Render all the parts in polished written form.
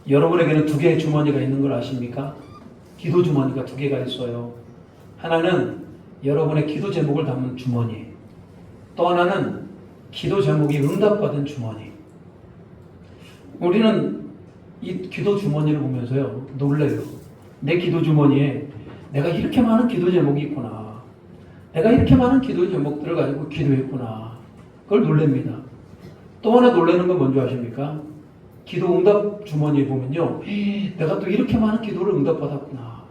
여러분에게는 두 개의 주머니가 있는 걸 아십니까? 기도 주머니가 두 개가 있어요. 하나는 여러분의 기도 제목을 담은 주머니, 또 하나는 기도 제목이 응답받은 주머니. 우리는 이 기도 주머니를 보면서요, 놀래요. 내 기도 주머니에 내가 이렇게 많은 기도 제목이 있구나. 내가 이렇게 많은 기도 제목들을 가지고 기도했구나. 그걸 놀랍니다. 또 하나 놀라는 건 뭔지 아십니까? 기도 응답 주머니에 보면요, 내가 또 이렇게 많은 기도를 응답받았구나.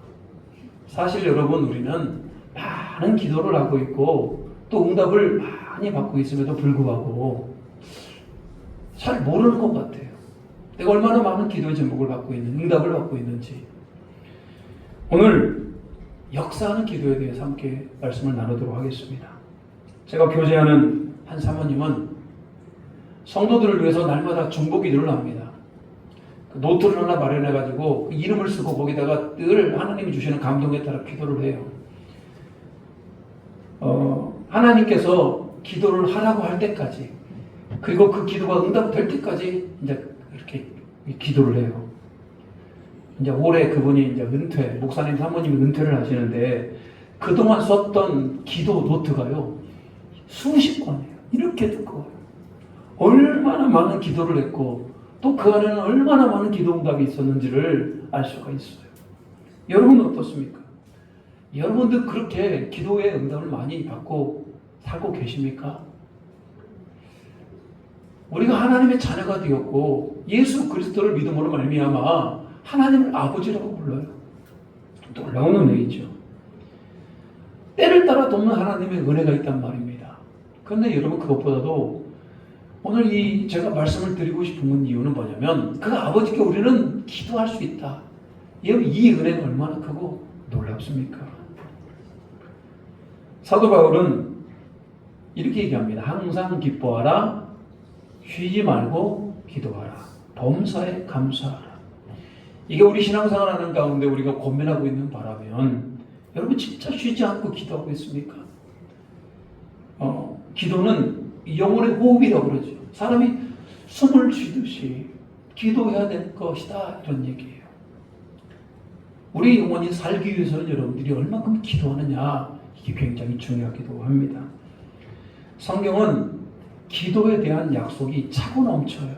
사실 여러분, 우리는 많은 기도를 하고 있고 또 응답을 많이 받고 있음에도 불구하고 잘 모르는 것 같아요. 내가 얼마나 많은 기도의 제목을 받고 있는, 응답을 받고 있는지. 오늘 역사하는 기도에 대해서 함께 말씀을 나누도록 하겠습니다. 제가 교제하는 한 사모님은 성도들을 위해서 날마다 중보 기도를 합니다. 그 노트를 하나 마련해가지고 그 이름을 쓰고 거기다가 늘 하나님이 주시는 감동에 따라 기도를 해요. 하나님께서 기도를 하라고 할 때까지, 그리고 그 기도가 응답될 때까지 이제 이렇게 기도를 해요. 이제 올해 그분이 이제 목사님 사모님이 은퇴를 하시는데 그동안 썼던 기도 노트가요, 수십 권이에요. 이렇게 두꺼워요. 얼마나 많은 기도를 했고 또 그 안에는 얼마나 많은 기도 응답이 있었는지를 알 수가 있어요. 여러분은 어떻습니까? 여러분도 그렇게 기도의 응답을 많이 받고 살고 계십니까? 우리가 하나님의 자녀가 되었고 예수 그리스도를 믿음으로 말미암아 하나님을 아버지라고 불러요. 놀라운 은혜이죠. 때를 따라 돕는 하나님의 은혜가 있단 말입니다. 그런데 여러분, 그것보다도 오늘 제가 말씀을 드리고 싶은 이유는 뭐냐면, 그 아버지께 우리는 기도할 수 있다. 이 은혜가 얼마나 크고 놀랍습니까? 사도 바울은 이렇게 얘기합니다. 항상 기뻐하라, 쉬지 말고 기도하라, 범사에 감사하라. 이게 우리 신앙생활 하는 가운데 우리가 고민하고 있는 바라면, 여러분 진짜 쉬지 않고 기도하고 있습니까? 기도는 영혼의 호흡이라고 그러죠. 사람이 숨을 쉬듯이 기도해야 될 것이다, 이런 얘기예요. 우리 영혼이 살기 위해서는 여러분들이 얼마큼 기도하느냐, 이게 굉장히 중요하기도 합니다. 성경은 기도에 대한 약속이 차고 넘쳐요.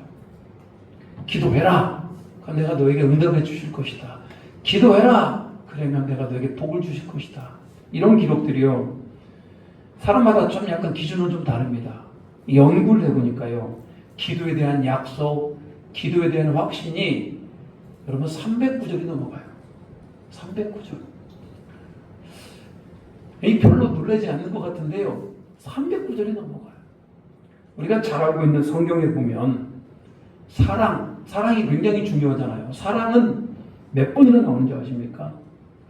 기도해라, 그럼 내가 너에게 응답해 주실 것이다. 기도해라, 그러면 내가 너에게 복을 주실 것이다. 이런 기록들이요, 사람마다 좀 약간 기준은 좀 다릅니다. 연구를 해보니까요, 기도에 대한 약속, 기도에 대한 확신이 여러분 300구절이 넘어가요. 300구절. 이 별로 놀라지 않는 것 같은데요, 300구절이 넘어가요. 우리가 잘 알고 있는 성경에 보면 사랑이 굉장히 중요하잖아요. 사랑은 몇 번이나 나오는지 아십니까?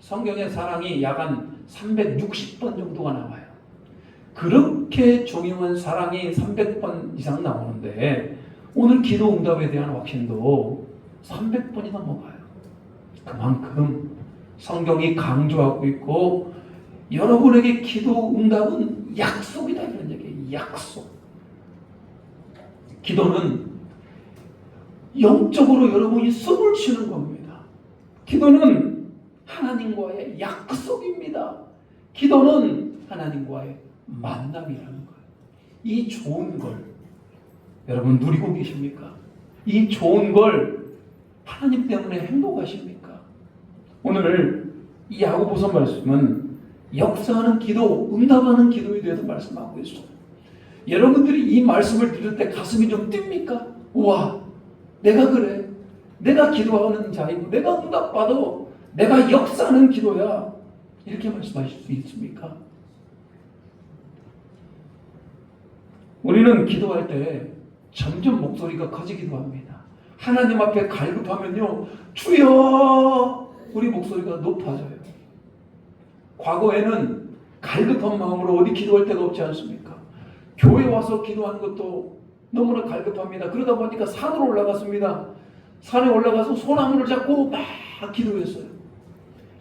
성경에 사랑이 약 한 360번 정도가 나와요. 그렇게 중요한 사랑이 300번 이상 나오는데 오늘 기도 응답에 대한 확신도 300번이 넘어가요. 그만큼 성경이 강조하고 있고, 여러분에게 기도 응답은 약속이다, 이런 얘기예요. 약속. 기도는 영적으로 여러분이 숨을 쉬는 겁니다. 기도는 하나님과의 약속입니다. 기도는 하나님과의 만남이라는 거예요. 이 좋은 걸 여러분 누리고 계십니까? 이 좋은 걸 하나님 때문에 행복하십니까? 오늘 이 야고보서 말씀은 역사하는 기도, 응답하는 기도에 대해서 말씀하고 있어요. 여러분들이 이 말씀을 들을 때 가슴이 좀 뜁니까? 우와, 내가 그래. 내가 기도하는 자이고 내가 응답받아. 내가 역사하는 기도야. 이렇게 말씀하실 수 있습니까? 우리는 기도할 때 점점 목소리가 커지기도 합니다. 하나님 앞에 갈급하면요, 주여, 우리 목소리가 높아져요. 과거에는 갈급한 마음으로 어디 기도할 데가 없지 않습니까? 교회 와서 기도하는 것도 너무나 갈급합니다. 그러다 보니까 산으로 올라갔습니다. 산에 올라가서 소나무를 잡고 막 기도했어요.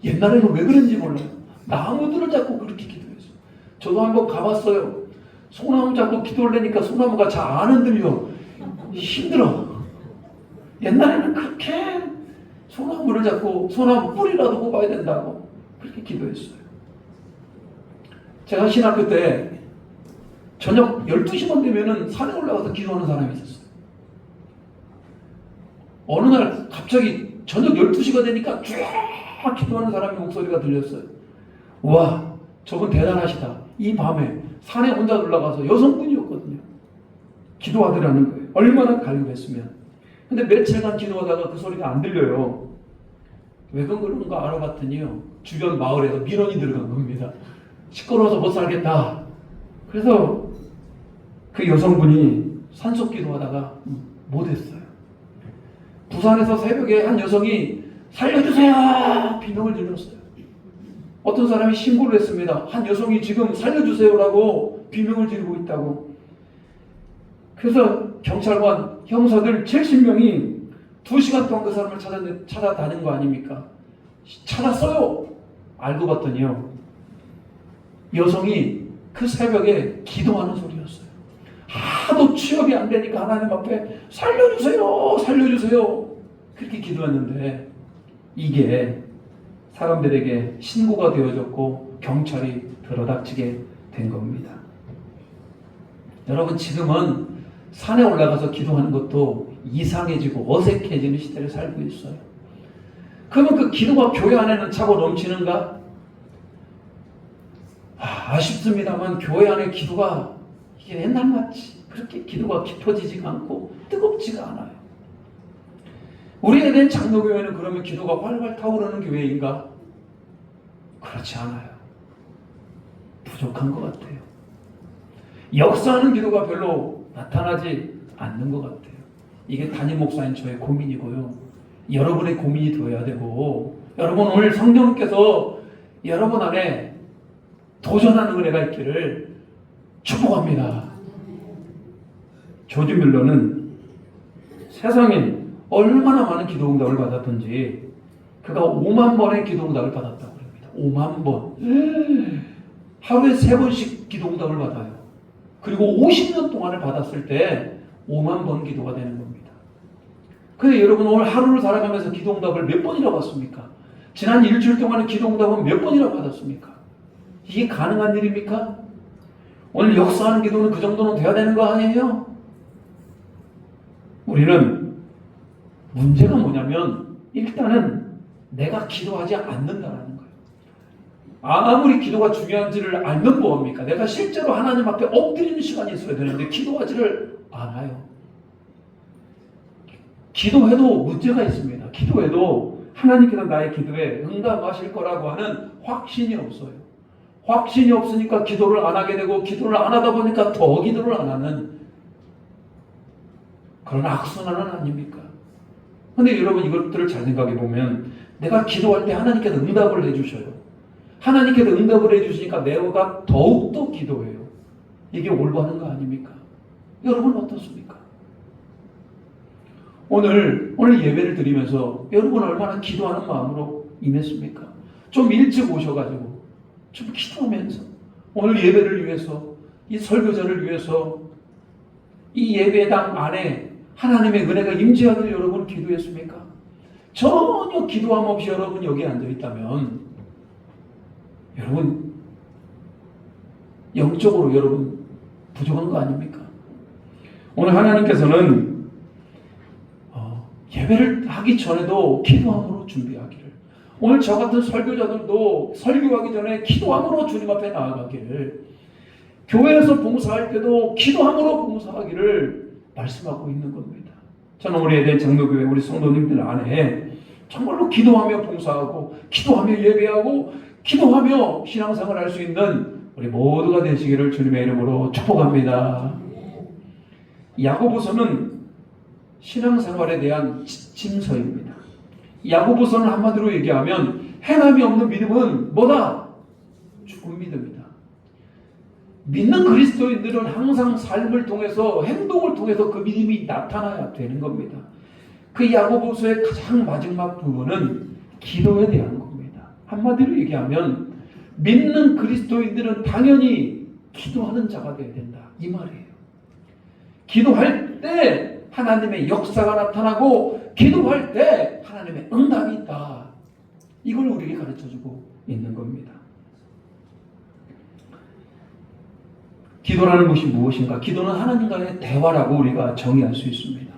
옛날에는 왜 그런지 몰라요. 나무들을 잡고 그렇게 기도했어요. 저도 한번 가봤어요. 소나무 잡고 기도를 하니까 소나무가 잘 안 흔들려. 힘들어. 옛날에는 그렇게 소나무를 잡고 소나무 뿌리라도 뽑아야 된다고 그렇게 기도했어요. 제가 신학교 때 저녁 12시만 되면은 산에 올라가서 기도하는 사람이 있었어요. 어느 날 갑자기 저녁 12시가 되니까 쫙 기도하는 사람의 목소리가 들렸어요. 와, 저분 대단하시다. 이 밤에 산에 혼자 올라가서 여성분이었거든요. 기도하더라는 거예요. 얼마나 갈급했으면. 근데 며칠간 기도하다가 그 소리가 안 들려요. 왜 그런가 알아봤더니요, 주변 마을에서 민원이 들어간 겁니다. 시끄러워서 못 살겠다. 그래서 그 여성분이 산속 기도하다가 못했어요. 부산에서 새벽에 한 여성이 살려주세요! 비명을 질렀어요. 어떤 사람이 신고를 했습니다. 한 여성이 지금 살려주세요라고 비명을 지르고 있다고. 그래서 경찰관, 형사들 70명이 2시간 동안 그 사람을 찾아다닌 거 아닙니까? 찾았어요. 알고 봤더니요, 여성이 그 새벽에 기도하는 소리였어요. 하도 취업이 안 되니까 하나님 앞에 살려주세요, 살려주세요. 그렇게 기도했는데 이게 사람들에게 신고가 되어졌고 경찰이 들어닥치게 된 겁니다. 여러분, 지금은 산에 올라가서 기도하는 것도 이상해지고 어색해지는 시대를 살고 있어요. 그러면 그 기도가 교회 안에는 차고 넘치는가? 아쉽습니다만 교회 안에 기도가 이게 옛날같이 그렇게 기도가 깊어지지가 않고 뜨겁지가 않아요. 우리에 대한 장로교회는 그러면 기도가 활활 타오르는 교회인가? 그렇지 않아요. 부족한 것 같아요. 역사하는 기도가 별로 나타나지 않는 것 같아요. 이게 담임 목사인 저의 고민이고요. 여러분의 고민이 되어야 되고, 여러분 오늘 성령께서 여러분 안에 도전하는 은혜가 있기를 축복합니다. 조지 뮬러는 세상에 얼마나 많은 기도 응답을 받았던지 그가 5만 번의 기도 응답을 받았다고 합니다. 5만 번. 하루에 3번씩 기도 응답을 받아요. 그리고 50년 동안을 받았을 때 5만 번 기도가 되는 겁니다. 근데 여러분 오늘 하루를 살아가면서 기도 응답을 몇 번이나 받습니까? 지난 일주일 동안의 기도 응답은 몇 번이나 받았습니까? 이게 가능한 일입니까? 오늘 역사하는 기도는 그 정도는 돼야 되는 거 아니에요? 우리는 문제가 뭐냐면 일단은 내가 기도하지 않는다라는 거예요. 아무리 기도가 중요한지를 알면 뭐합니까? 내가 실제로 하나님 앞에 엎드리는 시간이 있어야 되는데 기도하지를 않아요. 기도해도 문제가 있습니다. 기도해도 하나님께서 나의 기도에 응답하실 거라고 하는 확신이 없어요. 확신이 없으니까 기도를 안 하게 되고, 기도를 안 하다 보니까 더 기도를 안 하는 그런 악순환은 아닙니까? 근데 여러분 이것들을 잘 생각해 보면 내가 기도할 때 하나님께서 응답을 해주셔요. 하나님께서 응답을 해주시니까 내가 더욱더 기도해요. 이게 올바른 거 아닙니까? 여러분 어떻습니까? 오늘 예배를 드리면서 여러분 얼마나 기도하는 마음으로 임했습니까? 좀 일찍 오셔가지고 좀 기도하면서 오늘 예배를 위해서, 이 설교자를 위해서, 이 예배당 안에 하나님의 은혜가 임재하기를 여러분 기도했습니까? 전혀 기도함 없이 여러분 여기 앉아있다면 여러분 영적으로 여러분 부족한 거 아닙니까? 오늘 하나님께서는 예배를 하기 전에도 기도함으로 준비하기를, 오늘 저 같은 설교자들도 설교하기 전에 기도함으로 주님 앞에 나아가기를, 교회에서 봉사할 때도 기도함으로 봉사하기를 말씀하고 있는 겁니다. 저는 우리 에덴 장로교회 우리 성도님들 안에 정말로 기도하며 봉사하고, 기도하며 예배하고, 기도하며 신앙생활을 할 수 있는 우리 모두가 되시기를 주님의 이름으로 축복합니다. 야고보서는 신앙생활에 대한 지침서입니다. 야고보서는 한마디로 얘기하면 행함이 없는 믿음은 뭐다? 죽은 믿음이다. 믿는 그리스도인들은 항상 삶을 통해서, 행동을 통해서 그 믿음이 나타나야 되는 겁니다. 그 야고보서의 가장 마지막 부분은 기도에 대한 겁니다. 한마디로 얘기하면 믿는 그리스도인들은 당연히 기도하는 자가 되어야 된다, 이 말이에요. 기도할 때 하나님의 역사가 나타나고 기도할 때 하나님의 응답이 있다. 이걸 우리에게 가르쳐주고 있는 겁니다. 기도라는 것이 무엇인가? 기도는 하나님과의 대화라고 우리가 정의할 수 있습니다.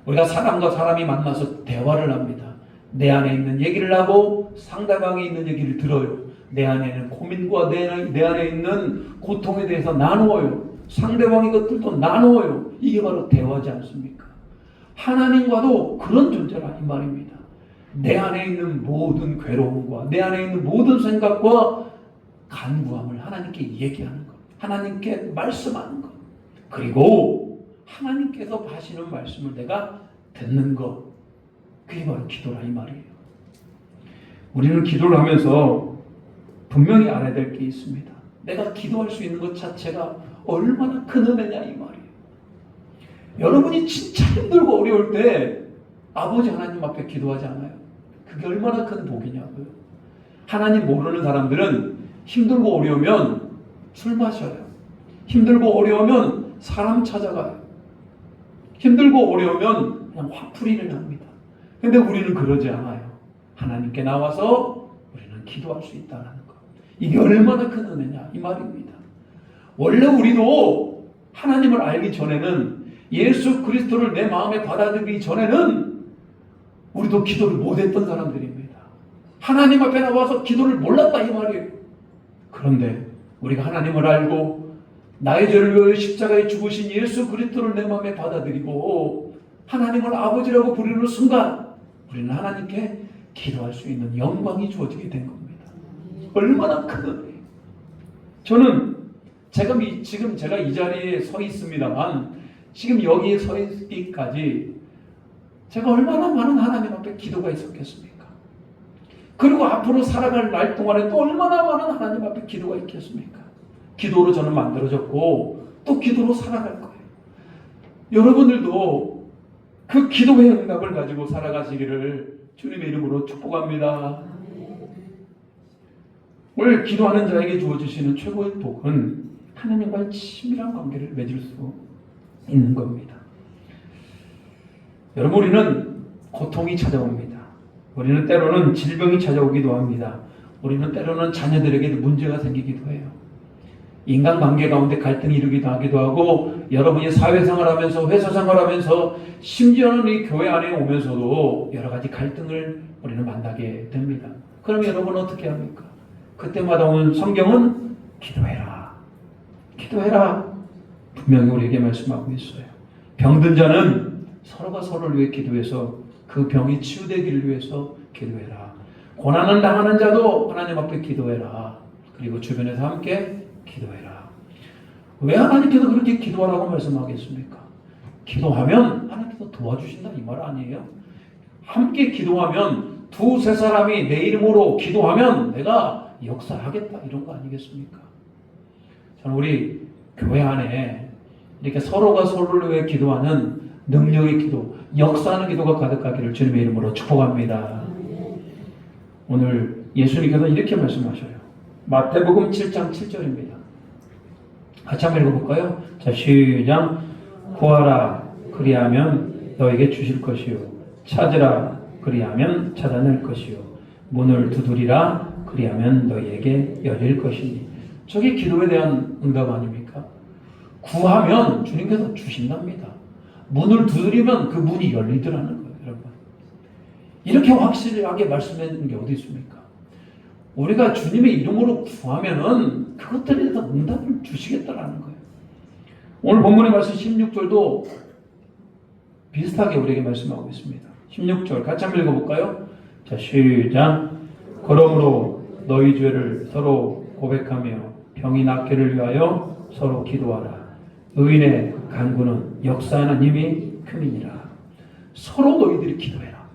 우리가 사람과 사람이 만나서 대화를 합니다. 내 안에 있는 얘기를 하고 상대방이 있는 얘기를 들어요. 내 안에 있는 고민과 내 안에 있는 고통에 대해서 나누어요. 상대방의 것들도 나누어요. 이게 바로 대화지 않습니까? 하나님과도 그런 존재라 이 말입니다. 내 안에 있는 모든 괴로움과 내 안에 있는 모든 생각과 간구함을 하나님께 얘기하는 것, 하나님께 말씀하는 것, 그리고 하나님께서 하시는 말씀을 내가 듣는 것, 그게 바로 기도라 이 말이에요. 우리는 기도를 하면서 분명히 알아야 될 게 있습니다. 내가 기도할 수 있는 것 자체가 얼마나 큰 은혜냐 이 말이에요. 여러분이 진짜 힘들고 어려울 때 아버지 하나님 앞에 기도하지 않아요? 그게 얼마나 큰 복이냐고요. 하나님 모르는 사람들은 힘들고 어려우면 술 마셔요. 힘들고 어려우면 사람 찾아가요. 힘들고 어려우면 그냥 화풀이를 합니다. 근데 우리는 그러지 않아요. 하나님께 나와서 우리는 기도할 수 있다는 것. 이게 얼마나 큰 은혜냐 이 말입니다. 원래 우리도 하나님을 알기 전에는, 예수 그리스도를 내 마음에 받아들이기 전에는 우리도 기도를 못했던 사람들입니다. 하나님 앞에 나와서 기도를 몰랐다 이 말이에요. 그런데 우리가 하나님을 알고 나의 죄를 위하여 십자가에 죽으신 예수 그리스도를 내 마음에 받아들이고 하나님을 아버지라고 부르는 순간 우리는 하나님께 기도할 수 있는 영광이 주어지게 된 겁니다. 얼마나 큰 은혜예요. 저는 지금 제가 이 자리에 서 있습니다만, 지금 여기에 서 있기까지 제가 얼마나 많은 하나님 앞에 기도가 있었겠습니까? 그리고 앞으로 살아갈 날 동안에 또 얼마나 많은 하나님 앞에 기도가 있겠습니까? 기도로 저는 만들어졌고 또 기도로 살아갈 거예요. 여러분들도 그 기도의 응답을 가지고 살아가시기를 주님의 이름으로 축복합니다. 오늘 기도하는 자에게 주어주시는 최고의 복은 하나님과의 친밀한 관계를 맺을 수 있는 겁니다. 여러분, 우리는 고통이 찾아옵니다. 우리는 때로는 질병이 찾아오기도 합니다. 우리는 때로는 자녀들에게도 문제가 생기기도 해요. 인간관계 가운데 갈등이 일어나기도 하기도 하고, 여러분이 사회생활하면서 회사생활하면서 심지어는 이 교회 안에 오면서도 여러 가지 갈등을 우리는 만나게 됩니다. 그럼 여러분 어떻게 합니까? 그때마다 오는 성경은 기도해라, 기도해라 분명히 우리에게 말씀하고 있어요. 병든 자는 서로가 서로를 위해 기도해서 그 병이 치유되기를 위해서 기도해라. 고난을 당하는 자도 하나님 앞에 기도해라. 그리고 주변에서 함께 기도해라. 왜 하나님께서 그렇게 기도하라고 말씀하겠습니까? 기도하면 하나님께서 도와주신다 이 말 아니에요? 함께 기도하면 두세 사람이 내 이름으로 기도하면 내가 역사하겠다 이런 거 아니겠습니까? 저는 우리 교회 안에 이렇게 서로가 서로를 위해 기도하는 능력의 기도, 역사하는 기도가 가득하기를 주님의 이름으로 축복합니다. 오늘 예수님께서 이렇게 말씀하셔요. 마태복음 7장 7절입니다. 같이 한번 읽어볼까요? 자, 시작. 구하라 그리하면 너에게 주실 것이요, 찾으라 그리하면 찾아낼 것이요, 문을 두드리라 그리하면 너희에게 열릴 것이니. 저게 기도에 대한 응답 아닙니까? 구하면 주님께서 주신답니다. 문을 두드리면 그 문이 열리더라는 거예요, 여러분. 이렇게 확실하게 말씀해 주는 게 어디 있습니까? 우리가 주님의 이름으로 구하면은 그것들에 대해서 응답을 주시겠다라는 거예요. 오늘 본문의 말씀 16절도 비슷하게 우리에게 말씀하고 있습니다. 16절 같이 한번 읽어볼까요? 자, 시작. 그러므로 너희 죄를 서로 고백하며 병이 낫기를 위하여 서로 기도하라. 의인의 간구는 역사하는 힘이 큼이니라. 서로 너희들이 기도해라.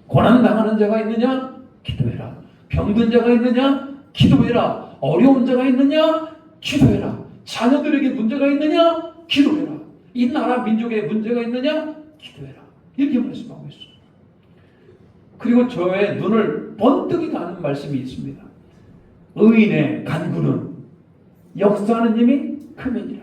고난당하는 자가 있느냐? 기도해라. 병든 자가 있느냐? 기도해라. 어려운 자가 있느냐? 기도해라. 자녀들에게 문제가 있느냐? 기도해라. 이 나라 민족에 문제가 있느냐? 기도해라. 이렇게 말씀하고 있어요. 그리고 저의 눈을 번뜩이 가는 말씀이 있습니다. 의인의 간구는 역사하는 힘이 큼이니라.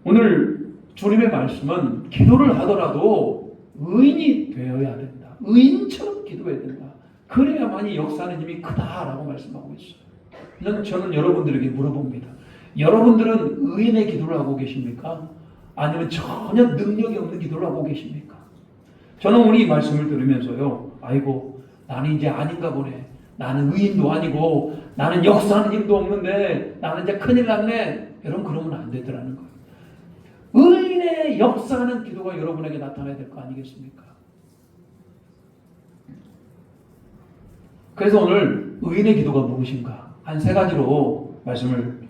오늘 주님의 말씀은 기도를 하더라도 의인이 되어야 된다. 의인처럼 기도해야 된다. 그래야만이 역사하는 힘이 크다라고 말씀하고 있어요. 저는 여러분들에게 물어봅니다. 여러분들은 의인의 기도를 하고 계십니까? 아니면 전혀 능력이 없는 기도를 하고 계십니까? 저는 오늘 이 말씀을 들으면서요, 아이고 나는 이제 아닌가 보네. 나는 의인도 아니고 나는 역사하는 힘도 없는데 나는 이제 큰일 났네. 여러분 그러면 안 되더라는 거예요. 의인의 역사하는 기도가 여러분에게 나타나야 될 거 아니겠습니까? 그래서 오늘 의인의 기도가 무엇인가? 한 세 가지로 말씀을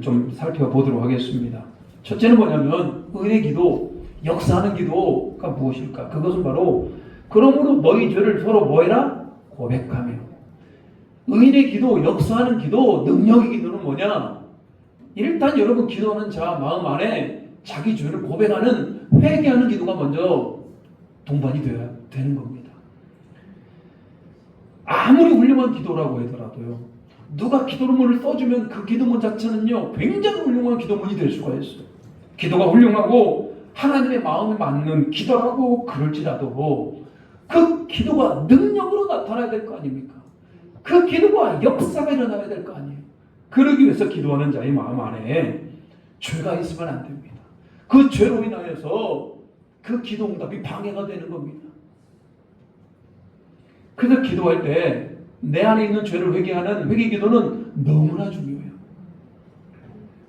좀 살펴보도록 하겠습니다. 첫째는 뭐냐면 의인의 기도, 역사하는 기도가 무엇일까? 그것은 바로 그러므로 너희 죄를 서로 뭐해라? 고백하며. 의인의 기도, 역사하는 기도, 능력의 기도는 뭐냐? 일단 여러분 기도하는 자 마음 안에 자기 죄를 고백하는 회개하는 기도가 먼저 동반이 되어야 되는 겁니다. 아무리 훌륭한 기도라고 하더라도요, 누가 기도문을 써주면 그 기도문 자체는요 굉장히 훌륭한 기도문이 될 수가 있어요. 기도가 훌륭하고 하나님의 마음에 맞는 기도라고 그럴지라도 그 기도가 능력으로 나타나야 될 거 아닙니까? 그 기도가 역사가 일어나야 될 거 아니에요. 그러기 위해서 기도하는 자의 마음 안에 죄가 있으면 안 됩니다. 그 죄로 인하여서 그 기도 응답이 방해가 되는 겁니다. 그래서 기도할 때 내 안에 있는 죄를 회개하는 회개 기도는 너무나 중요해요.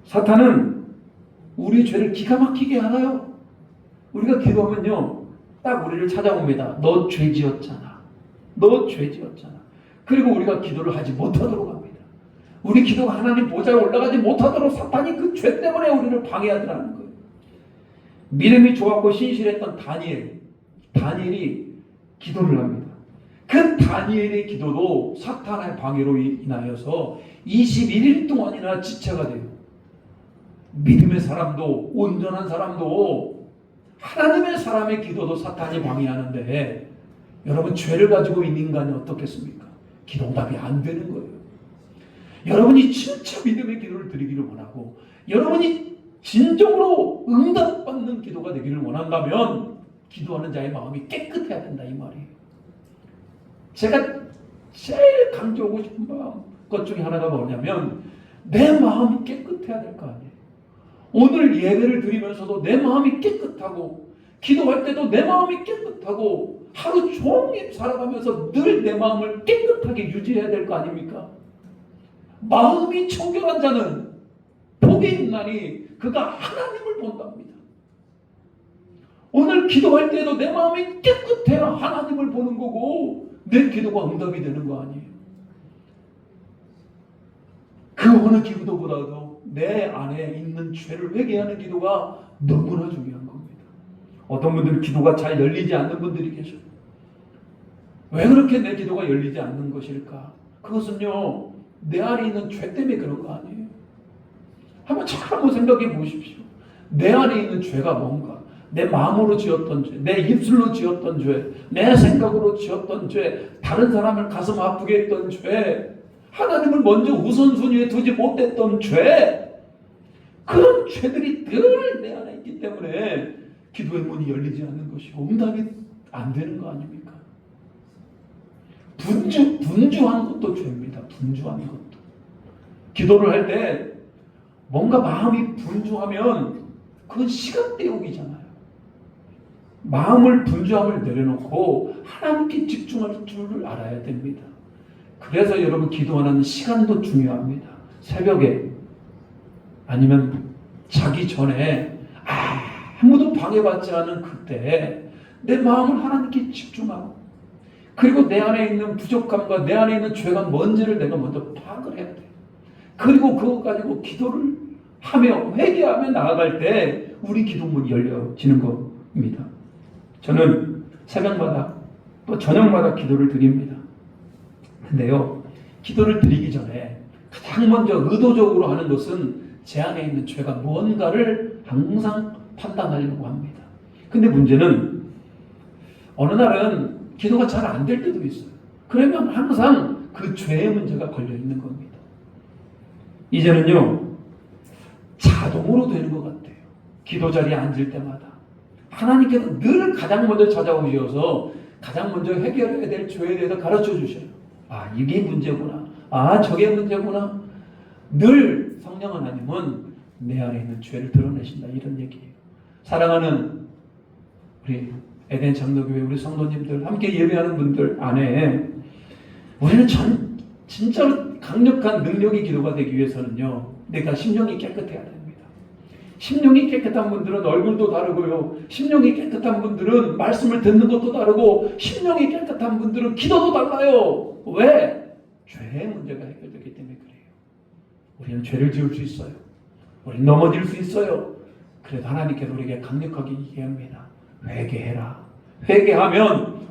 사탄은 우리 죄를 기가 막히게 알아요. 우리가 기도하면요 딱 우리를 찾아옵니다. 너 죄 지었잖아. 너 죄 지었잖아. 그리고 우리가 기도를 하지 못하도록 합니다. 우리 기도가 하나님 보좌에 올라가지 못하도록 사탄이 그 죄 때문에 우리를 방해하더라는 거예요. 믿음이 좋았고 신실했던 다니엘이 기도를 합니다. 그 다니엘의 기도도 사탄의 방해로 인하여서 21일 동안이나 지체가 돼요. 믿음의 사람도 온전한 사람도 하나님의 사람의 기도도 사탄이 방해하는데 여러분 죄를 가지고 있는 인간이 어떻겠습니까? 기도 응답이 안 되는 거예요. 여러분이 진짜 믿음의 기도를 드리기를 원하고 여러분이 진정으로 응답받는 기도가 되기를 원한다면 기도하는 자의 마음이 깨끗해야 된다 이 말이에요. 제가 제일 강조하고 싶은 것 중에 하나가 뭐냐면 내 마음이 깨끗해야 될 거 아니에요. 오늘 예배를 드리면서도 내 마음이 깨끗하고 기도할 때도 내 마음이 깨끗하고 하루 종일 살아가면서 늘 내 마음을 깨끗하게 유지해야 될 거 아닙니까? 마음이 청결한 자는 복이 있나니 그가 하나님을 본답니다. 오늘 기도할 때도 내 마음이 깨끗해야 하나님을 보는 거고 내 기도가 응답이 되는 거 아니에요. 그 어느 기도보다도 내 안에 있는 죄를 회개하는 기도가 너무나 중요한 겁니다. 어떤 분들은 기도가 잘 열리지 않는 분들이 계셔요. 왜 그렇게 내 기도가 열리지 않는 것일까? 그것은요 내 안에 있는 죄 때문에 그런 거 아니에요. 한번 생각해 보십시오. 내 안에 있는 죄가 뭔가? 내 마음으로 지었던 죄, 내 입술로 지었던 죄, 내 생각으로 지었던 죄, 다른 사람을 가슴 아프게 했던 죄, 하나님을 먼저 우선순위에 두지 못했던 죄, 그런 죄들이 늘 내 안에 있기 때문에 기도의 문이 열리지 않는 것이고 응답이 안 되는 거 아닙니까? 분주한 것도 죄입니다. 분주한 것도. 기도를 할 때 뭔가 마음이 분주하면 그건 시간 때우기잖아요. 마음을 분주함을 내려놓고 하나님께 집중할 줄을 알아야 됩니다. 그래서 여러분 기도하는 시간도 중요합니다. 새벽에 아니면 자기 전에 아무도 방해받지 않은 그때 내 마음을 하나님께 집중하고 그리고 내 안에 있는 부족함과 내 안에 있는 죄가 뭔지를 내가 먼저 파악을 해야 돼요. 그리고 그거 가지고 기도를 하며 회개하며 나아갈 때 우리 기도문이 열려지는 겁니다. 저는 새벽마다 또 저녁마다 기도를 드립니다. 근데요, 기도를 드리기 전에 가장 먼저 의도적으로 하는 것은 제 안에 있는 죄가 무언가를 항상 판단하려고 합니다. 근데 문제는 어느 날은 기도가 잘 안 될 때도 있어요. 그러면 항상 그 죄의 문제가 걸려 있는 겁니다. 이제는요, 자동으로 되는 것 같아요. 기도 자리에 앉을 때마다 하나님께서 늘 가장 먼저 찾아오셔서 가장 먼저 해결해야 될 죄에 대해서 가르쳐 주셔요. 아, 이게 문제구나. 아, 저게 문제구나. 늘 성령 하나님은 내 안에 있는 죄를 드러내신다, 이런 얘기예요. 사랑하는 우리 에덴 장로교회 우리 성도님들, 함께 예배하는 분들 안에 우리는 진짜로 강력한 능력의 기도가 되기 위해서는요, 내가 심령이 깨끗해야 됩니다. 심령이 깨끗한 분들은 얼굴도 다르고요, 심령이 깨끗한 분들은 말씀을 듣는 것도 다르고, 심령이 깨끗한 분들은 기도도 달라요. 왜? 죄의 문제가 해결되기 때문에 그래요. 우리는 죄를 지을 수 있어요. 우리는 넘어질 수 있어요. 그래도 하나님께서 우리에게 강력하게 얘기합니다. 회개해라. 회개하면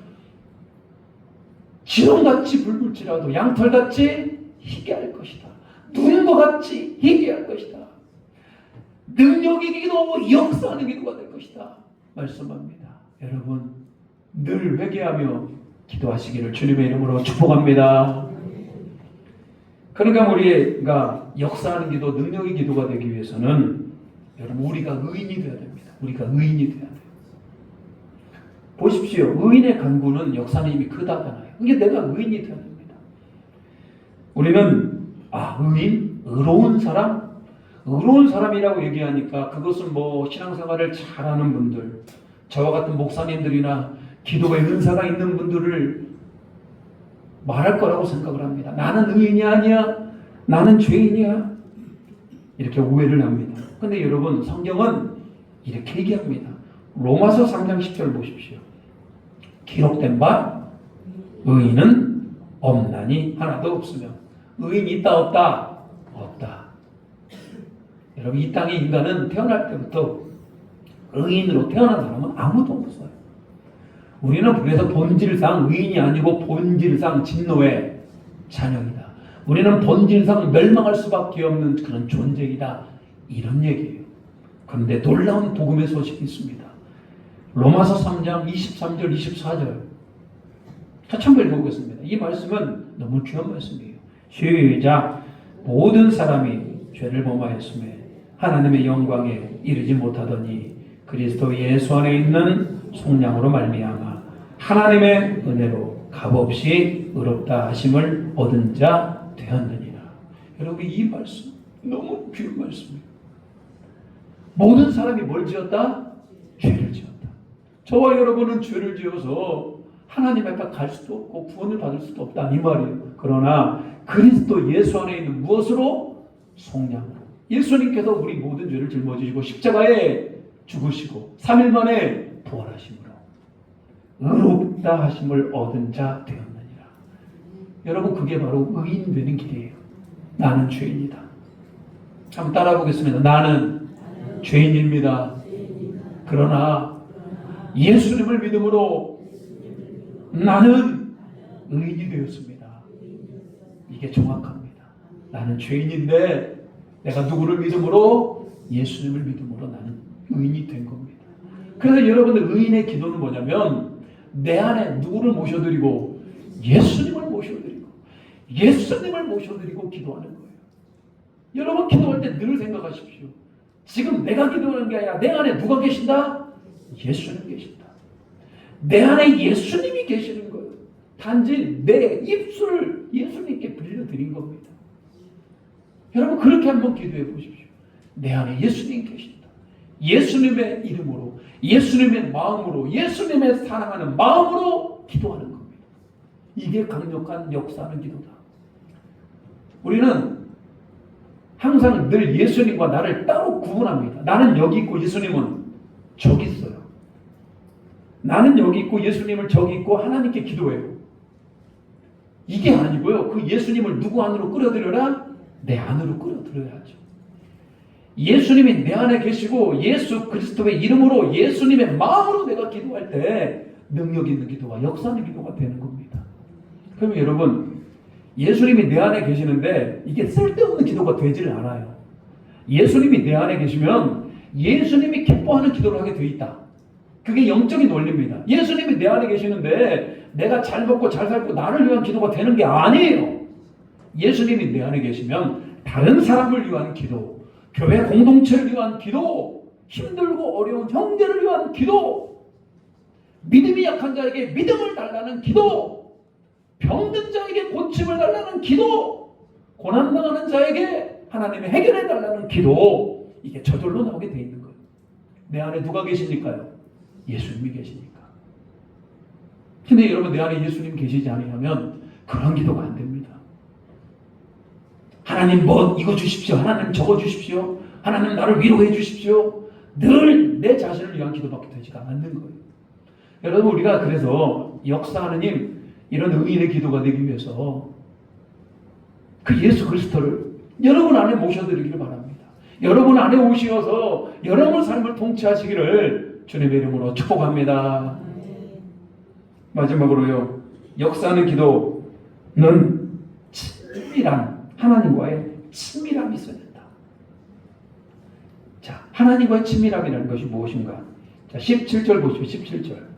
지렁같이 불붙지라도 양털같이 희게할 것이다. 누군가 같이 희게할 것이다. 능력의 기도, 역사하는 기도가 될 것이다 말씀합니다. 여러분 늘 회개하며 기도하시기를 주님의 이름으로 축복합니다. 그러니까 우리가 역사하는 기도, 능력의 기도가 되기 위해서는 여러분 우리가 의인이 되어야 됩니다. 우리가 의인이 되어야 돼요. 보십시오. 의인의 간구는 역사는 이미 크다잖아요. 이게 내가 의인이 되어야 됩니다. 우리는 의인, 의로운 사람, 의로운 사람이라고 얘기하니까 그것은 뭐 신앙생활을 잘하는 분들, 저와 같은 목사님들이나 기도의 은사가 있는 분들을 말할 거라고 생각을 합니다. 나는 의인이 아니야, 나는 죄인이야, 이렇게 오해를 합니다. 근데 여러분 성경은 이렇게 얘기합니다. 로마서 3장 10절 보십시오. 기록된 바 의인은 없나니 하나도 없으며. 의인이 있다 없다? 없다. 여러분 이 땅의 인간은 태어날 때부터 의인으로 태어난 사람은 아무도 없어요. 우리는 그래서 본질상 의인이 아니고 본질상 진노의 자녀이다. 우리는 본질상 멸망할 수밖에 없는 그런 존재이다, 이런 얘기예요. 그런데 놀라운 복음의 소식이 있습니다. 로마서 3장 23절 24절 같이 한번 읽어보겠습니다. 이 말씀은 너무 귀한 말씀이에요. 시작. 모든 사람이 죄를 범하였으며 하나님의 영광에 이르지 못하더니 그리스도 예수 안에 있는 속량으로 말미암아 하나님의 은혜로 값없이 의롭다 하심을 얻은 자 되었느니라. 여러분 이 말씀 너무 귀한 말씀이에요. 모든 사람이 뭘 지었다? 죄를 지었다. 저와 여러분은 죄를 지어서 하나님 앞에 갈 수도 없고 구원을 받을 수도 없다, 이 말이에요. 그러나 그리스도 예수 안에 있는 무엇으로? 속량으로. 예수님께서 우리 모든 죄를 짊어지시고 십자가에 죽으시고 3일 만에 부활하심으로 의롭다 하심을 얻은 자 되었느니라. 여러분 그게 바로 의인 되는 길이에요. 나는 죄인이다. 한번 따라 보겠습니다. 나는 죄인입니다. 그러나 예수님을 믿음으로 나는 의인이 되었습니다. 이게 정확합니다. 나는 죄인인데 내가 누구를 믿음으로? 예수님을 믿음으로 나는 의인이 된 겁니다. 그래서 여러분들 의인의 기도는 뭐냐면 내 안에 누구를 모셔드리고? 예수님을 모셔드리고 예수님을 모셔드리고 기도하는 거예요. 여러분 기도할 때 늘 생각하십시오. 지금 내가 기도하는 게 아니라 내 안에 누가 계신다? 예수님 계신다. 내 안에 예수님이 계시는 거예요. 단지 내 입술을 예수님께 빌려드린 겁니다. 여러분 그렇게 한번 기도해 보십시오. 내 안에 예수님 계신다. 예수님의 이름으로, 예수님의 마음으로, 예수님의 사랑하는 마음으로 기도하는 겁니다. 이게 강력한 역사하는 기도다. 우리는 항상 늘 예수님과 나를 따로 구분합니다. 나는 여기 있고 예수님은 저기 있어요. 나는 여기 있고 예수님을 저기 있고 하나님께 기도해요. 이게 아니고요. 그 예수님을 누구 안으로 끌어들여라? 내 안으로 끌어들여야죠. 예수님이 내 안에 계시고 예수 그리스도의 이름으로 예수님의 마음으로 내가 기도할 때 능력 있는 기도와 역사하는 기도가 되는 겁니다. 그러면 여러분 예수님이 내 안에 계시는데 이게 쓸데없는 기도가 되지를 않아요. 예수님이 내 안에 계시면 예수님이 기뻐하는 기도를 하게 돼 있다. 그게 영적인 원리입니다. 예수님이 내 안에 계시는데 내가 잘 먹고 잘 살고 나를 위한 기도가 되는 게 아니에요. 예수님이 내 안에 계시면 다른 사람을 위한 기도, 교회 공동체를 위한 기도, 힘들고 어려운 형제를 위한 기도, 믿음이 약한 자에게 믿음을 달라는 기도, 병든 자에게 고침을 달라는 기도, 고난당하는 자에게 하나님의 해결해 달라는 기도, 이게 저절로 나오게 돼 있는 거예요. 내 안에 누가 계십니까요? 예수님이 계시니까. 근데 여러분, 내 안에 예수님 계시지 않으면 그런 기도가 안 됩니다. 하나님 뭐 이거 주십시오, 하나님 저거 주십시오, 하나님 나를 위로해 주십시오, 늘 내 자신을 위한 기도밖에 되지가 않는 거예요. 여러분, 우리가 그래서 역사하는 힘, 이런 의인의 기도가 되기 위해서 그 예수 그리스도를 여러분 안에 모셔드리기를 바랍니다. 여러분 안에 오시어서 여러분 삶을 통치하시기를 주님의 이름으로 축복합니다. 마지막으로요, 역사하는 기도는 친밀한, 하나님과의 친밀함이 있어야 된다. 자, 하나님과의 친밀함이라는 것이 무엇인가? 자, 17절 보십시오. 17절.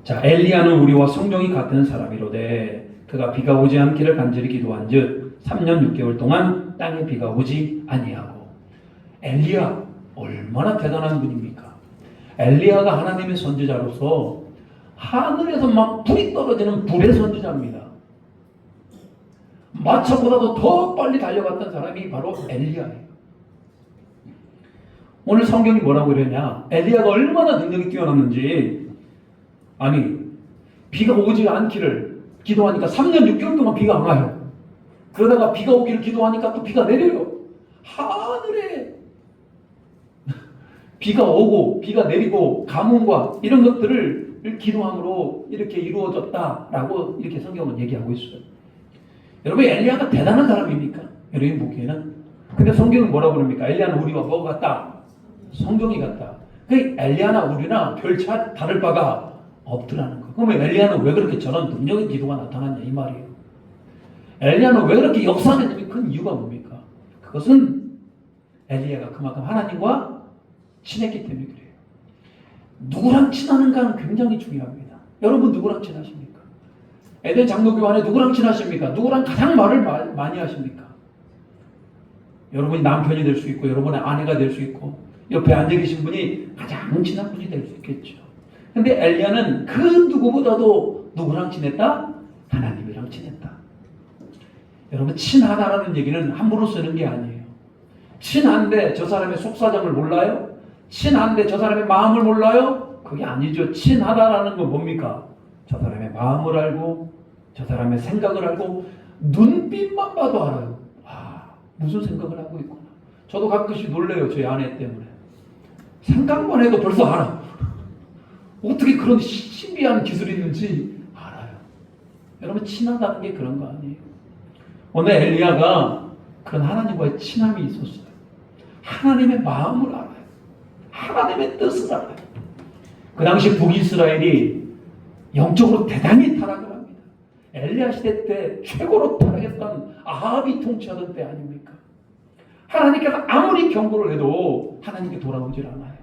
자, 엘리야는 우리와 성정이 같은 사람이로되 그가 비가 오지 않기를 간절히 기도한즉 3년 6개월 동안 땅에 비가 오지 아니하고. 엘리야, 얼마나 대단한 분입니까? 엘리야가 하나님의 선지자로서 하늘에서 막 불이 떨어지는 불의 선지자입니다. 마차보다도 더 빨리 달려갔던 사람이 바로 엘리야예요. 오늘 성경이 뭐라고 그러냐? 엘리야가 얼마나 능력이 뛰어났는지, 아니, 비가 오지 않기를 기도하니까 3년 6개월 동안 비가 안 와요. 그러다가 비가 오기를 기도하니까 또 비가 내려요. 하늘에 비가 오고 비가 내리고 가뭄과 이런 것들을 기도함으로 이렇게 이루어졌다라고 이렇게 성경은 얘기하고 있어요. 여러분, 엘리야가 대단한 사람입니까? 여러분 보기에는. 근데 성경은 뭐라고 그럽니까? 엘리야는 우리와 뭐가 같다? 성경이 같다. 그 엘리야나 우리나 별 차 다를 바가 없더라는 거. 그러면 엘리야는 왜 그렇게 저런 능력의 기도가 나타났냐 이 말이에요. 엘리야는 왜 그렇게 역사하는 큰 이유가 뭡니까? 그것은 엘리야가 그만큼 하나님과 친했기 때문에 그래요. 누구랑 친하는가는 굉장히 중요합니다. 여러분 누구랑 친하십니까? 에덴 장로교회 안에 누구랑 친하십니까? 누구랑 가장 말을 많이 하십니까? 여러분이 남편이 될 수 있고 여러분의 아내가 될 수 있고 옆에 앉아 계신 분이 가장 친한 분이 될 수 있겠죠. 근데 엘리야는 그 누구보다도 누구랑 친했다? 하나님이랑 친했다. 여러분, 친하다라는 얘기는 함부로 쓰는 게 아니에요. 친한데 저 사람의 속사정을 몰라요? 친한데 저 사람의 마음을 몰라요? 그게 아니죠. 친하다라는 건 뭡니까? 저 사람의 마음을 알고 저 사람의 생각을 알고 눈빛만 봐도 알아요. 아, 무슨 생각을 하고 있구나. 저도 가끔씩 놀래요. 저희 아내 때문에. 생각만 해도 벌써 알아. 어떻게 그런 신비한 기술이 있는지 알아요. 여러분, 친하다는 게 그런 거 아니에요. 오늘 엘리야가 그런 하나님과의 친함이 있었어요. 하나님의 마음을 알아요. 하나님의 뜻을 알아요. 그 당시 북이스라엘이 영적으로 대단히 타락을 합니다. 엘리야 시대 때 최고로 타락했던 아합이 통치하던 때 아닙니까? 하나님께서 아무리 경고를 해도 하나님께 돌아오질 않아요.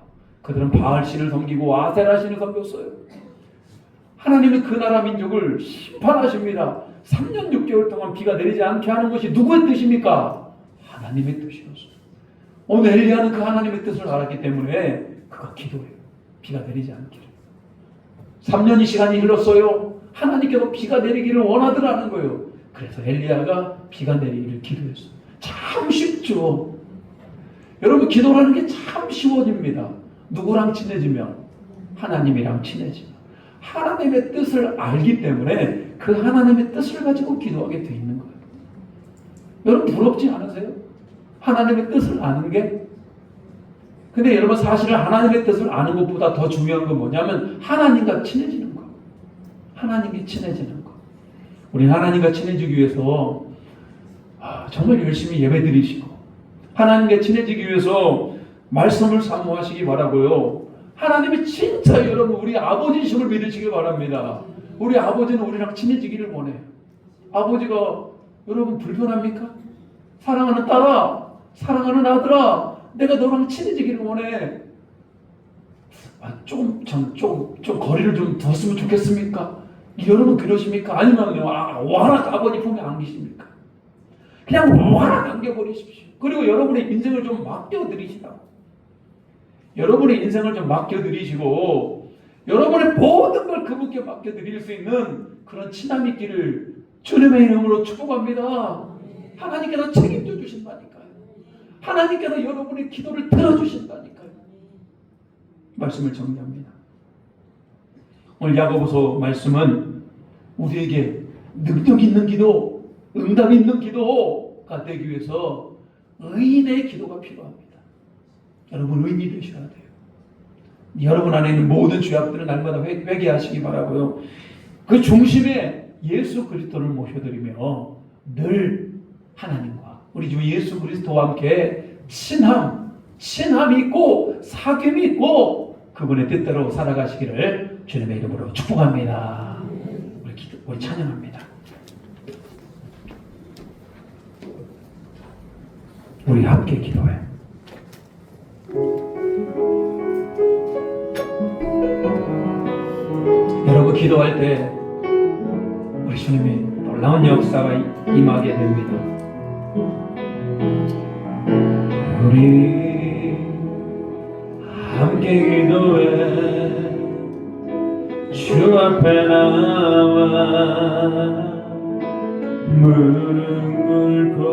그들은 바알신을 섬기고 아세라신을 섬겼어요. 하나님은 그 나라 민족을 심판하십니다. 3년 6개월 동안 비가 내리지 않게 하는 것이 누구의 뜻입니까? 하나님의 뜻이었어요. 오늘 엘리야는 그 하나님의 뜻을 알았기 때문에 그가 기도해요. 비가 내리지 않기를. 3년의 시간이 흘렀어요. 하나님께서 비가 내리기를 원하더라는 거예요. 그래서 엘리야가 비가 내리기를 기도했어요. 참 쉽죠. 여러분, 기도라는 게 참 쉬워집니다. 누구랑 친해지면? 하나님이랑 친해지면. 하나님의 뜻을 알기 때문에 그 하나님의 뜻을 가지고 기도하게 돼 있는 거예요. 여러분, 부럽지 않으세요? 하나님의 뜻을 아는 게? 근데 여러분, 사실은 하나님의 뜻을 아는 것보다 더 중요한 건 뭐냐면 하나님과 친해지는 거. 하나님이 친해지는 거. 우리 하나님과 친해지기 위해서 정말 열심히 예배드리시고 하나님과 친해지기 위해서 말씀을 사모하시기 바라고요. 하나님이 진짜 여러분 우리 아버지심을 믿으시기 바랍니다. 우리 아버지는 우리랑 친해지기를 원해요. 아버지가 여러분 불편합니까? 사랑하는 딸아, 사랑하는 아들아, 내가 너랑 친해지기를 원해. 좀 거리를 좀 뒀으면 좋겠습니까? 여러분 그러십니까? 아니면요, 워낙 아버지 품에 안기십니까? 그냥 확 당겨버리십시오. 그리고 여러분의 인생을 좀 맡겨드리시라고. 여러분의 인생을 좀 맡겨드리시고 여러분의 모든 걸 그분께 맡겨드릴 수 있는 그런 친함 있기를 주님의 이름으로 축복합니다. 하나님께서 책임져 주신다니까요. 하나님께서 여러분의 기도를 들어주신다니까요. 말씀을 정리합니다. 오늘 야고보서 말씀은 우리에게 능력 있는 기도, 응답 있는 기도가 되기 위해서 의인의 기도가 필요합니다. 여러분 의인이 되셔야 돼요. 여러분 안에 있는 모든 죄악들은 날마다 회개하시기 바라고요. 그 중심에 예수 그리스도를 모셔드리며 늘 하나님과 우리 주 예수 그리스도와 함께 친함이 있고 사귐이 있고 그분의 뜻대로 살아가시기를 주님의 이름으로 축복합니다. 우리 찬양합니다. 우리 함께 기도해. 여러분 기도할 때 우리 주님이 놀라운 역사가 임하게 됩니다. 우리 함께 기도해 주 앞에 나와 무릎 꿇고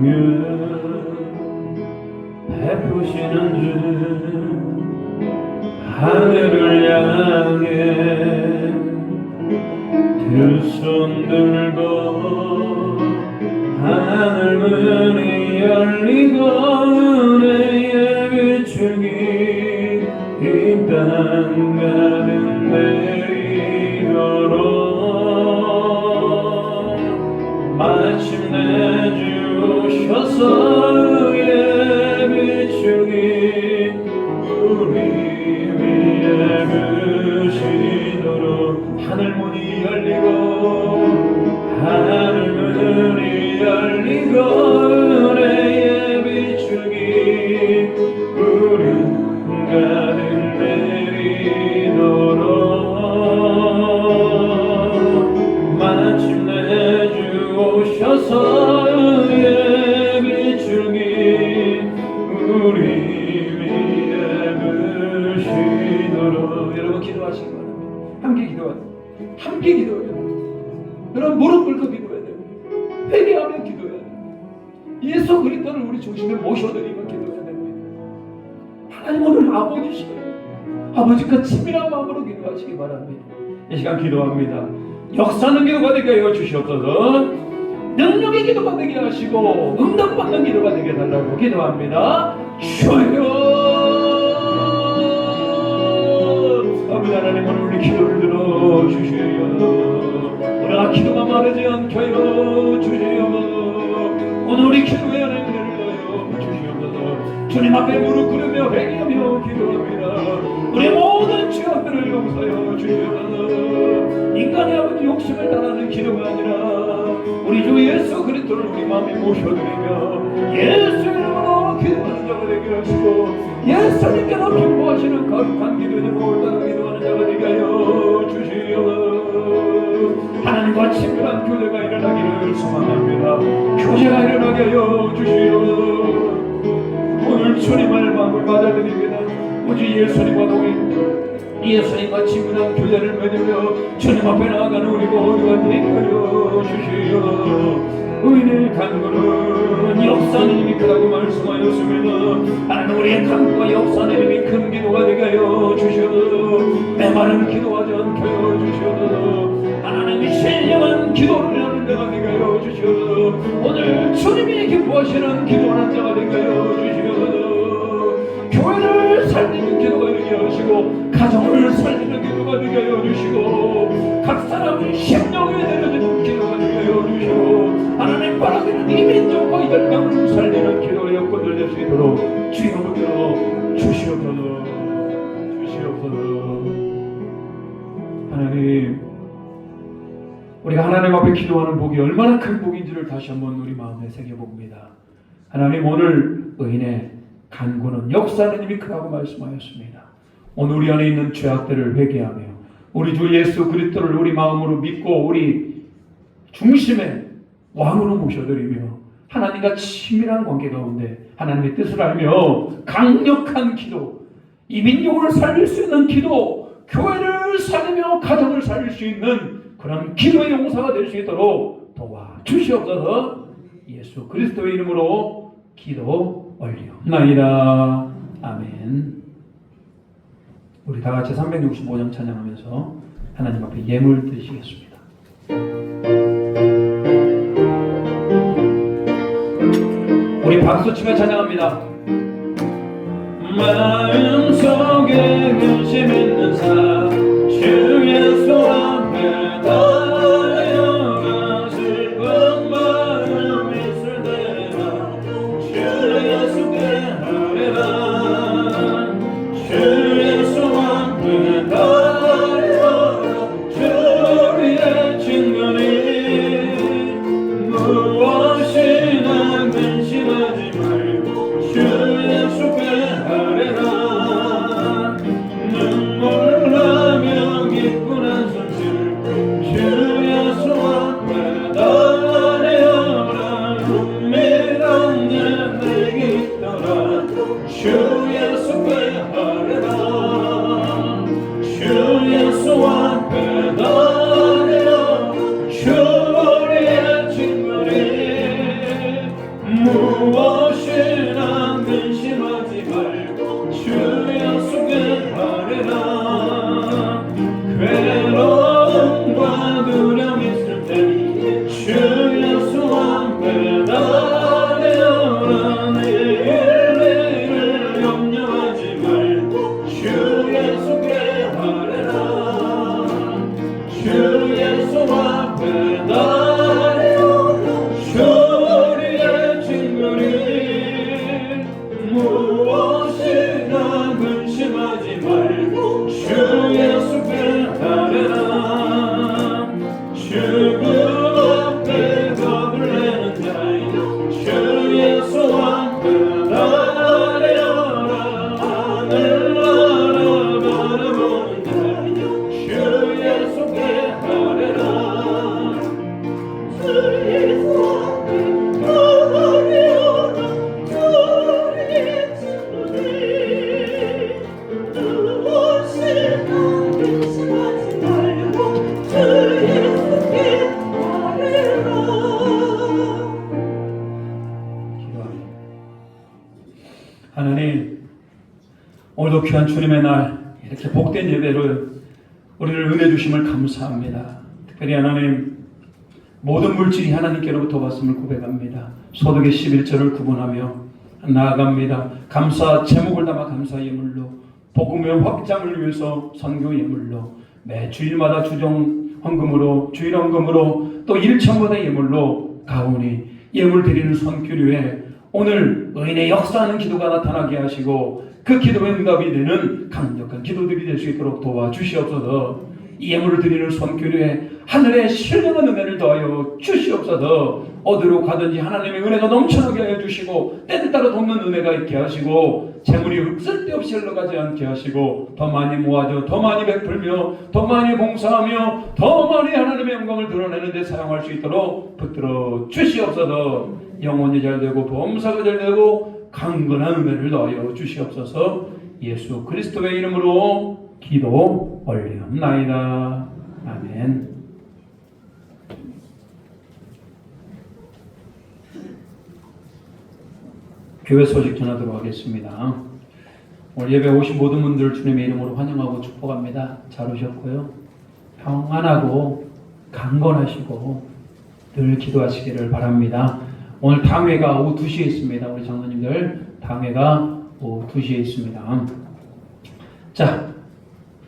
긍휼 베푸시는 주 하늘을 향해 두 손 들고 하늘 문이 열리고 은혜의 비추기 이 땅 가득 내리도록 마침내 주셔서 의의 비추기 우리 위에 부시도록 하늘 문이 열리고 하늘 문이 열리고 은혜의 비추기 우리 가득 내리도록 마침내 주 오셔서 의의 비추기 우리 위에 부시도록 여러분 기도하시기 바랍니다. 함께 기도해요. 여러분 무릎 꿇고 기도해야 돼요. 회개하며 기도해야 돼요. 예수 그리스도를 우리 중심에 모셔드리며 기도해야 됩니다. 하나님 오늘 아버지가 치밀한 마음으로 기도하시기 바랍니다. 이 시간 기도합니다. 역사하는 기도가 되게 하여 주시옵소서. 능력의 기도가 되게 하시고 응답받는 기도가 되게 해달라고 기도합니다. 주여 아버지 하나님 오늘 우리 기도를 들어주시옵소서. 우리가 기도가 마르지 않게 하여 주시옵소서. 오늘 우리 기도의 은혜를 넣어 주시옵소서. 주님 앞에 무릎 꿇으며 회개하며 기도합니다. 우리 모든 죄악들을 용서하여 주시옵소서. 인간의 아버지 욕심을 따르는 기도가 아니라 우리 주 예수 그리스도를 우리 마음에 모셔드리며 예수 이름으로 기도하는 자가 되게 하시고 예수님께서 기뻐하시는 거룩한 기도를 따라 기도하는 자가 되게 하여 주시옵소서. 하나님과 친밀한 교제가 일어나기를 소망합니다. 교제가 일어나게 하여 주시옵소서. 오늘 주님을 마음을 받아들입니다. 오직 예수님과 동행 예수님과 친밀한 교제를 맺으며 주님 앞에 나아가는 우리 모두가 되게 하여 주시옵소서. 의인의 간구는 역사는 이미 크다고 말씀하였습니다. 하나님 우리의 간구와 역사는 이미 큰 기도가 되게 하여 주시옵소서. 메마른 기도하지 않게 하여 주시옵소서. 하나님이 신령한 기도를 하는 자가 되게 하여 주시옵소서. 오늘 주님이 기뻐하시는 기도하는 자가 되게 하여 주시옵소서. 교회를 살리는 기도가 되게 하시고 가정을 살리는 기도가 되게 하여 주시고 각 사람의 심령에 내려지는 기도가 되게 하여 주시고 하나님 바라기는 이 민족과 열방을 살리는 기도의 여건을 낼 수 있도록 주여 들어 주시옵소서. 하나님 우리가 하나님 앞에 기도하는 복이 얼마나 큰 복인지를 다시 한번 우리 마음에 새겨봅니다. 하나님 오늘 의인의 간구는 역사는 이미 크다고 말씀하였습니다. 오늘 우리 안에 있는 죄악들을 회개하며 우리 주 예수 그리스도를 우리 마음으로 믿고 우리 중심에 왕으로 모셔드리며 하나님과 친밀한 관계 가운데 하나님의 뜻을 알며 강력한 기도, 이 민족을 살릴 수 있는 기도, 교회를 살리며 가정을 살릴 수 있는 그런 기도의 용사가 될 수 있도록 도와주시옵소서. 예수 그리스도의 이름으로 기도 올리옵나이다. 아멘. 우리 다 같이 365장 찬양하면서 하나님 앞에 예물 드리시겠습니다. 우리 박수치며 찬양합니다. 마음속에 근심 있는 사 주 예수 앞에 달려가 슬픈 마음 있을 때라 주 예수께 하리라 주 예수 앞에 달려가 주 우리의 친구니 무엇이나 근심하지 말고 주 예수께 하리라 눈물 나며 기쁜 한숨 쉴 주 예수 앞에 달려라 은밀한 데 내게 있더라 주 예수께 하리라 주 예수 앞에 달려라 주 우리의 친구니 무엇이나 근심하지 말고 주 예수께 하리라 괴로움과 두려움 있을 때 주 예수 앞에 달려라 내일을 염려하지 말고 주 예수께 하리라 주 예수 앞에 달려라 주 우리의 친구니 무엇이나 근심하지 말고 주 예수께 하리라 죽음 앞에 겁을 내는 자여 주 예수 앞에 달려라 하늘나라 바라보는 자여 주 예수께 하리라 주 예수 앞에 달려라 주 우리의 친구니 무엇이나 근심하지 말고 주 예수께 하리라. 기도합니다. 하나님, 오늘도 귀한 주님의 날 이렇게 복된 예배를 우리를 은혜 주심을 감사합니다. 특별히 하나님 모든 물질이 하나님께로부터 왔음을 고백합니다. 소득의 11절을 구분하며 나아갑니다. 감사 제목을 담아 감사 예물로 복음의 확장을 위해서 선교 예물로 매 주일마다 주정 헌금으로 주일 헌금으로 또 일천번의 예물로 가오니 예물 드리는 선교류에 오늘 의인의 역사하는 기도가 나타나게 하시고 그 기도의 응답이 되는 강력한 기도들이 될 수 있도록 도와주시옵소서. 이 예물을 드리는 선교류에 하늘의 신령한 은혜를 더하여 주시옵소서. 어디로 가든지 하나님의 은혜가 넘쳐나게 하여 주시고 때를 따라 돕는 은혜가 있게 하시고 재물이 쓸데없이 흘러가지 않게 하시고 더 많이 모아져 더 많이 베풀며 더 많이 봉사하며 더 많이 하나님의 영광을 드러내는 데 사용할 수 있도록 붙들어 주시옵소서. 영혼이 잘되고 범사가 잘되고 강건한 은혜를 더하여 주시옵소서. 예수 그리스도의 이름으로 기도 올리옵나이다. 아멘. 교회 소식 전하도록 하겠습니다. 오늘 예배 오신 모든 분들 주님의 이름으로 환영하고 축복합니다. 잘 오셨고요. 평안하고 강건하시고 늘 기도하시기를 바랍니다. 오늘 당회가 오후 2시에 있습니다. 우리 장로님들 당회가 오후 2시에 있습니다. 자,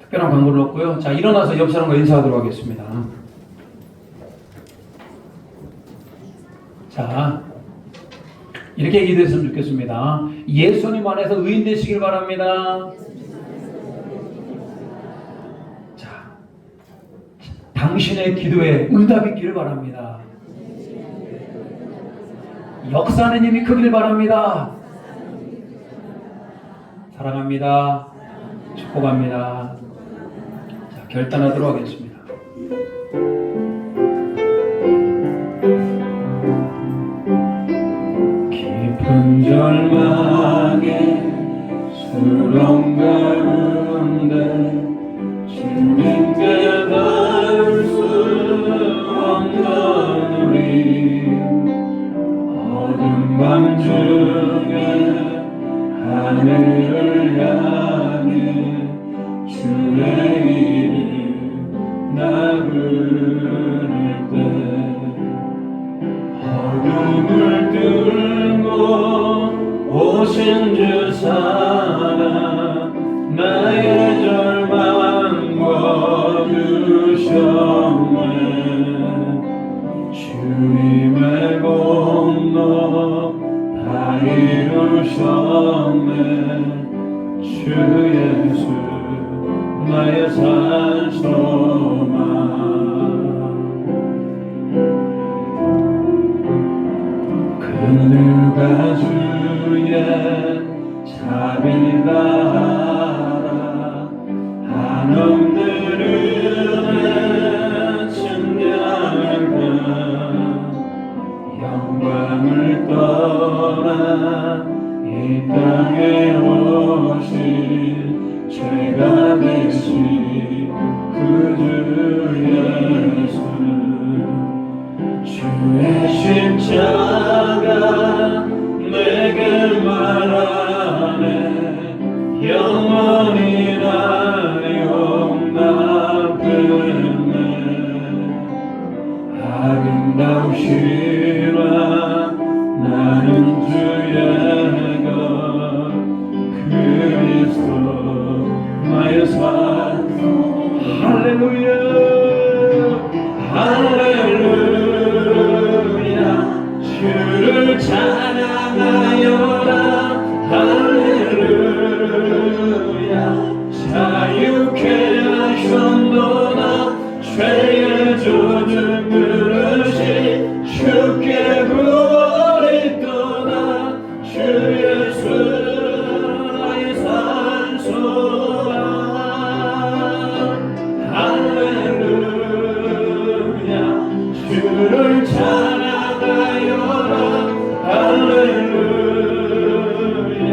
특별한 광고를 넣었고요. 자, 일어나서 옆 사람과 인사하도록 하겠습니다. 자, 이렇게 기도했으면 좋겠습니다. 예수님 안에서 의인 되시길 바랍니다. 자, 당신의 기도에 응답이 있기를 바랍니다. 역사하는 힘이 크길 바랍니다. 사랑합니다. 축복합니다. 자, 결단하도록 하겠습니다. 절망의 수렁 가운데 주님께 닿을 수 없는 우리 어둠 밤 중에 하늘을 향해 주의 이름 나 부를 때 어둠을 뚫고 오신 주 사랑 나의 절망 거두셨네 주님의 공로 다 이루셨네 주 예수 나의 산소망 그늘가 주의 자비다 하라 한없는 측량을가 영광을 떠나 이 땅에 오신 죄가 되신 그 주 예수 주의 십자가 내게 말하네 영원히 나 용납했네 아름다우시라 나는 주의 것 그리스도 나의 산 할렐루야 할렐루야 주를 찬양하여라 할렐루야 자유케 하셨도다 죄의 조준 그릇이 주께 부어있도다 주 예수 나의 산소라 할렐루야 주를 찬양하여라 할렐루야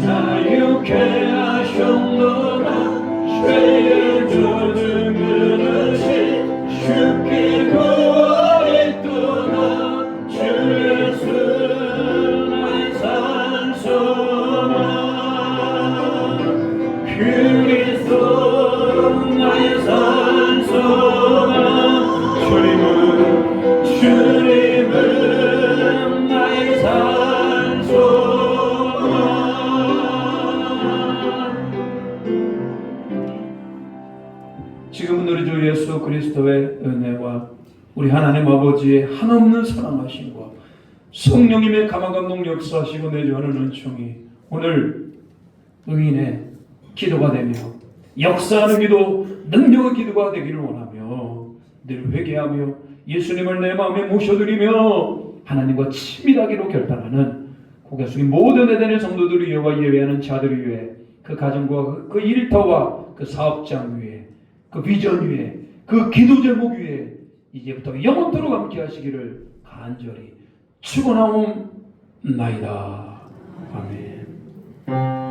자유케 하셨도다 죄의 조준 그릇이 쉽게 부어있도다 주 예수 나의 산소망 그리스도 나의 산소망 주님은 나의 산소망 지금은 우리 주 예수 그리스도의 은혜와 우리 하나님 아버지의 한없는 사랑하심과 성령님의 감화감동 역사하시고 내주하는 은총이 오늘 의인의 기도가 되며 역사하는 기도, 능력의 기도가 되기를 원하며 늘 회개하며 예수님을 내 마음에 모셔드리며 하나님과 친밀하기로 결단하는 고개 숙인 모든 에덴의 성도들을 위해와 예배하는 자들을 위해 그 가정과 그 일터와 그 사업장 위에 그 비전 위에 그 기도 제목 위에 이제부터 영원토록 함께 하시기를 간절히 축원하옵나이다. 아멘.